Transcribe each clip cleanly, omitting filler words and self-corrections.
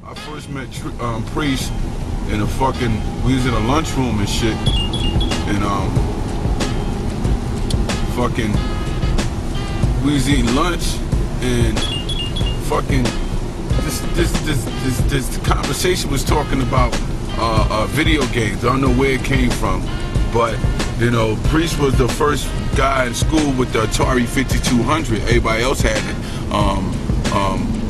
I first met Priest in a fucking, we was in a lunchroom and shit, and fucking, we was eating lunch, and fucking, this conversation was talking about video games. I don't know where it came from, but you know, Priest was the first guy in school with the Atari 5200. Everybody else had it.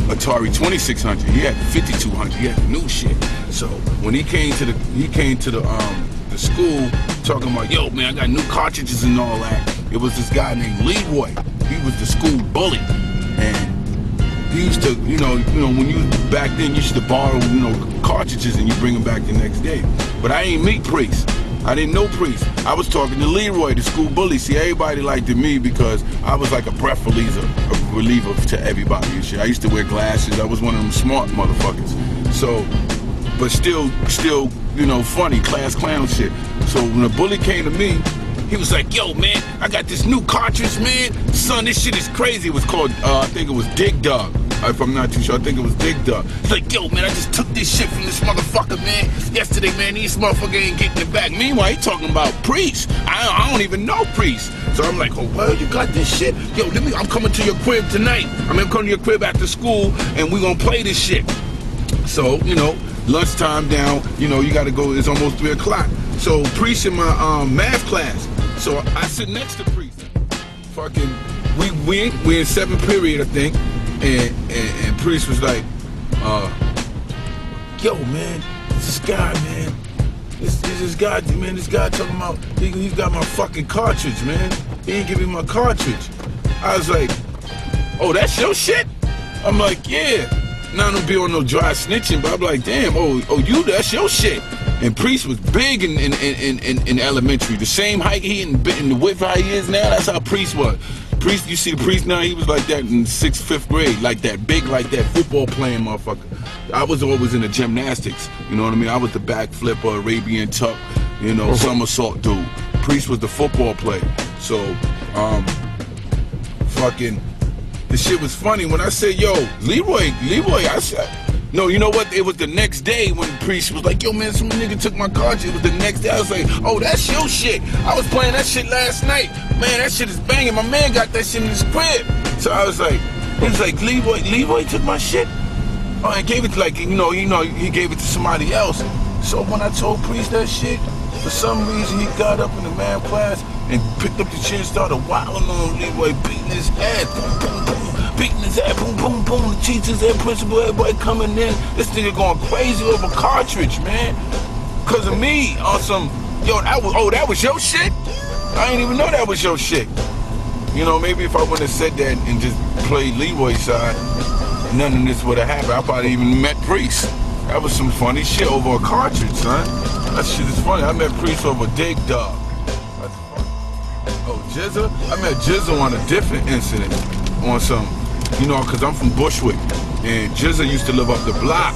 Atari 2600. He had the 5200. He had the new shit. So when he came to the school talking about, yo man, I got new cartridges and all that, it was this guy named Leroy. He was the school bully, and he used to, you know, when you back then you used to borrow, you know, cartridges and you bring them back the next day. But I ain't meet Priest. I didn't know Priest. I was talking to Leroy, the school bully. See, everybody liked me because I was like a breath reliever to everybody and shit. I used to wear glasses. I was one of them smart motherfuckers. So, but still, you know, funny, class clown shit. So when the bully came to me, he was like, yo, man, I got this new cartridge, man. Son, this shit is crazy. It was called, I think it was Dig Dug. If I'm not too sure, I think it was Dig Dug. It's like, yo, man, I just took this shit from this motherfucker, man. Yesterday, man, these motherfucker ain't getting it back. Meanwhile, he talking about Priest. I don't even know Priest. So I'm like, oh, well, you got this shit? Yo, I'm coming to your crib tonight. I'm gonna come to your crib after school, and we gonna play this shit. So, you know, lunchtime down, you know, you gotta go, it's almost 3 o'clock. So Priest in my math class. So I sit next to Priest. Fucking, we in 7th period, I think. And Priest was like, yo, man, this guy, man, this guy, man, this guy talking about, he's got my fucking cartridge, man. He ain't give me my cartridge. I was like, oh, that's your shit? I'm like, yeah. Now I don't be on no dry snitching, but I'm like, damn, oh, you, that's your shit. And Priest was big in elementary. The same height he in the width how he is now, that's how Priest was. Priest, you see the Priest now, he was like that in 6th, 5th grade, like that, big like that, football playing motherfucker. I was always in the gymnastics, you know what I mean? I was the back flipper, Arabian tuck, you know, somersault dude. Priest was the football player. So, fucking, the shit was funny when I said, yo, Leroy, I said, no, you know what? It was the next day when Priest was like, yo, man, some nigga took my cartridge. It was the next day. I was like, oh, that's your shit. I was playing that shit last night. Man, that shit is banging. My man got that shit in his crib. So I was like, he was like, Leroy took my shit? Oh, and gave it to, like, you know, he gave it to somebody else. So when I told Priest that shit, for some reason he got up in the math class and picked up the chair and started wilding on Leroy, beating his head. Boom, boom, boom. Beating his head, boom, boom, boom. The teachers and principal, everybody coming in. This nigga going crazy over cartridge, man. Cause of me on some, yo, that was your shit? I didn't even know that was your shit. You know, maybe if I wouldn't have said that and just played Leroy's side, none of this would have happened. I probably even met Priest. That was some funny shit over a cartridge, son. That shit is funny. I met Priest over Dig Dug. That's funny. Oh, GZA? I met GZA on a different incident. On some, you know, because I'm from Bushwick, and GZA used to live up the block.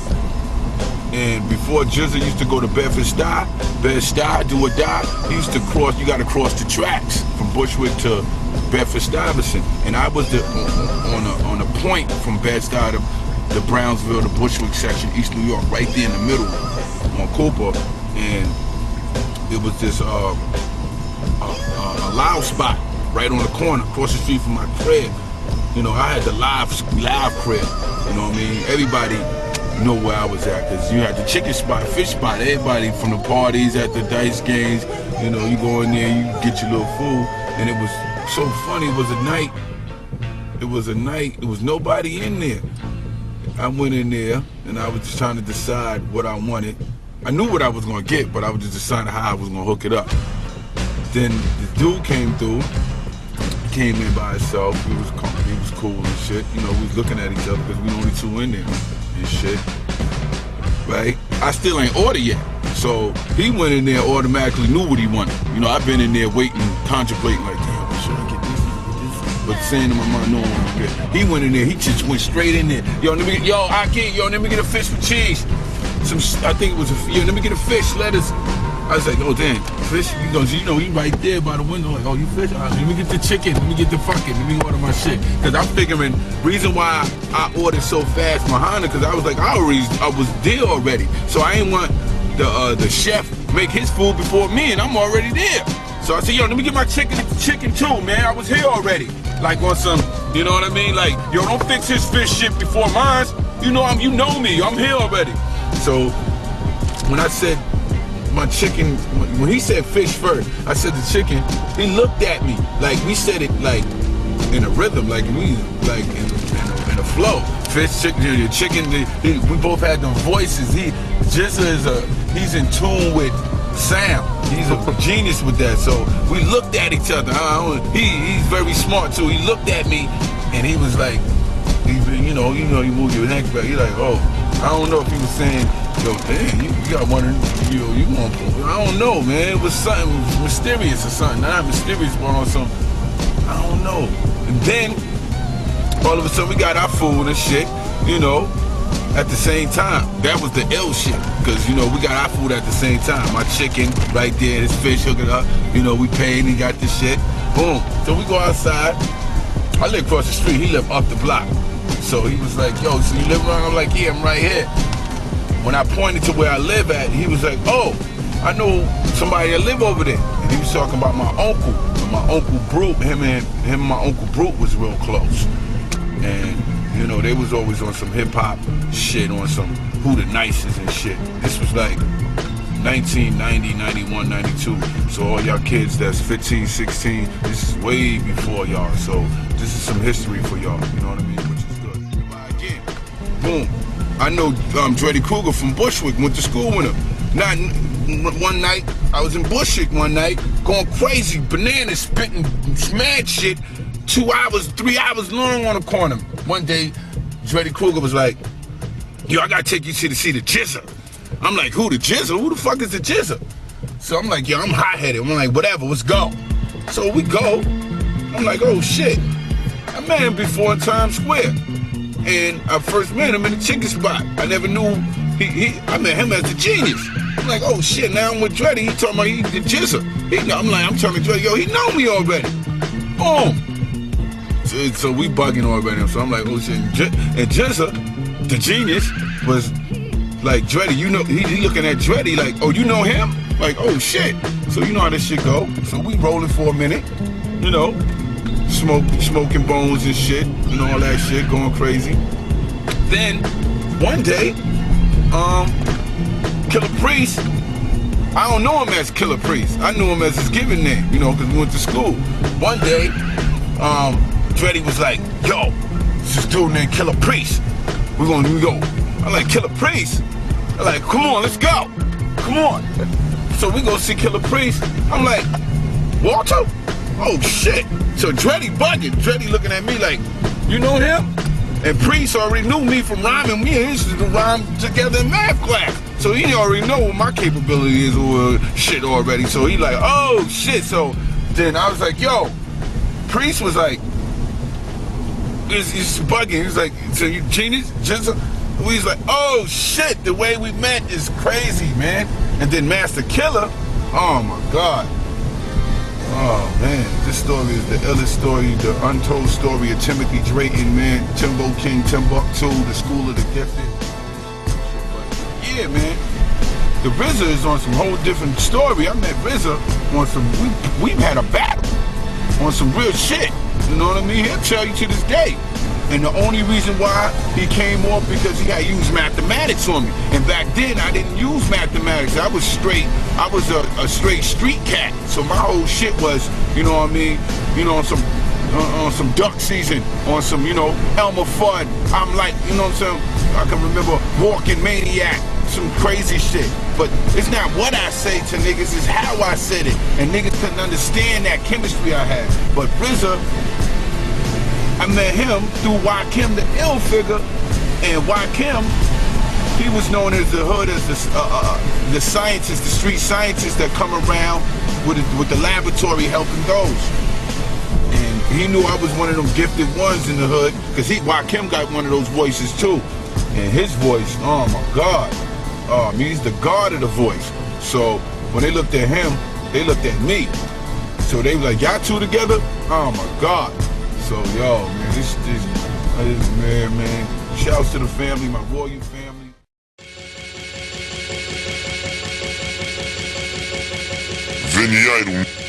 And before GZA used to go to Bed-Stuy, do or die, he used to cross, you got to cross the tracks from Bushwick to Bedford-Stuyvesant. And I was on a point from Bed-Stuy to the Brownsville, the Bushwick section, East New York, right there in the middle on Cooper. And it was this a loud spot right on the corner, across the street from my crib. You know, I had the live crib, you know what I mean? Everybody know where I was at, because you had the chicken spot, fish spot, everybody from the parties, at the dice games, you know, you go in there, you get your little food, and it was so funny. It was a night, it was nobody in there. I went in there, and I was just trying to decide what I wanted. I knew what I was gonna get, but I was just deciding how I was gonna hook it up. Then the dude came through, came in by himself. He was cool and shit. You know, we was looking at each other because we the only two in there and shit. Right? I still ain't ordered yet. So he went in there, automatically knew what he wanted. You know, I've been in there waiting, contemplating like, damn, should I get this? But saying to my mind, no, I want to get. He went in there, he just went straight in there. Yo, let me get a fish with cheese. I think it was let me get a fish, lettuce. I was like, oh damn, fish? He goes, you know, he right there by the window. Like, oh, you fish? Let me get the chicken. Let me get the fucking. Let me order my shit. Cause I'm figuring reason why I ordered so fast behind it, cause I was like, I was there already. So I ain't want the chef make his food before me, and I'm already there. So I said, yo, let me get my chicken too, man. I was here already. Like on some, you know what I mean? Like, yo, don't fix his fish shit before mine. You know me. I'm here already. So when I said my chicken, when he said fish first, I said the chicken, he looked at me like we said it like in a rhythm, like we like in a flow. Fish, chicken, the chicken, we both had them voices. GZA he's in tune with sound. He's a genius with that. So we looked at each other. He's very smart too. He looked at me and he was like, you know, you move your neck back. He's like, oh, I don't know if he was saying, yo, damn, you got one of you want, I don't know, man. It was something mysterious or something. Not mysterious, but on some, I don't know. And then all of a sudden we got our food and shit, you know, at the same time. That was the ill shit, because, you know, we got our food at the same time. My chicken right there, his fish hooking up, you know, we paid and he got the shit. Boom. So we go outside. I live across the street, he lived up the block. So he was like, yo, so you live around? I'm like, yeah, I'm right here. When I pointed to where I live at, he was like, oh, I know somebody that live over there. And he was talking about my uncle. And my uncle Brute, him and my uncle Brute was real close. And, you know, they was always on some hip hop shit, on some who the nicest and shit. This was like 1990, 91, 92. So all y'all kids that's 15, 16, this is way before y'all. So this is some history for y'all, you know what I mean? Which is good. Again, boom. I know Dreddy Kruger from Bushwick, went to school with him. Not one night, I was in Bushwick one night, going crazy, bananas, spitting mad shit, 2 hours, 3 hours long on the corner. One day, Dreddy Kruger was like, yo, I gotta take you to see the GZA. I'm like, who, the GZA? Who the fuck is the GZA? So I'm like, yo, I'm hot-headed. I'm like, whatever, let's go. So we go. I'm like, oh shit. I met him before in Times Square. And I first met him in the chicken spot. I never knew, I met him as a genius. I'm like, oh shit, now I'm with Dreddy. He talking about he the GZA. I'm telling Dreddy, yo, he know me already. Boom. So we bugging already. So I'm like, oh shit. And GZA, the genius, was like, Dreddy, you know, he looking at Dreddy like, oh, you know him? Like, oh shit. So you know how this shit go. So we rolling for a minute, you know. Smoking bones and shit, and all that shit, going crazy. Then, one day, Killah Priest, I don't know him as Killah Priest. I knew him as his given name, you know, because we went to school. One day, Dreddy was like, yo, this dude named Killah Priest. We're gonna go. I'm like, Killah Priest? I'm like, come on, let's go. Come on. So we go see Killah Priest. I'm like, Walter? Oh shit. So Dreddy bugging. Dreddy looking at me like, you know him? And Priest already knew me from rhyming. Me and him used to rhyme together in math class. So he already know what my capability is or shit already. So he like, oh shit. So then I was like, yo, Priest was like, he's bugging. He's like, so you genius? GZA? We was like, oh shit, the way we met is crazy, man. And then Master Killah, oh my God. Oh man, this story is the illest story, the untold story of Timothy Drayton, man, Timbo King, Timbuktu, the school of the gifted. But yeah, man, the RZA is on some whole different story. I met RZA on some, we've had a battle on some real shit. You know what I mean? He'll tell you to this day. And the only reason why he came off because he had used mathematics on me. And back then I didn't use mathematics. I was a straight street cat. So my whole shit was, you know what I mean, you know, on some duck season, on some, you know, Elmer Fudd. I'm like, you know what I'm saying? I can remember Walking Maniac, some crazy shit. But it's not what I say to niggas, it's how I said it. And niggas couldn't understand that chemistry I had. But RZA, I met him through Rakim, the ill figure, and Rakim, he was known as the hood, as the scientist, the street scientist that come around with the laboratory helping those. And he knew I was one of them gifted ones in the hood, because Rakim got one of those voices too. And his voice, oh my God, I mean, he's the god of the voice. So when they looked at him, they looked at me. So they was like, y'all two together? Oh my God. So yo, man, this man. Shouts to the family, my royal family. Veniaram.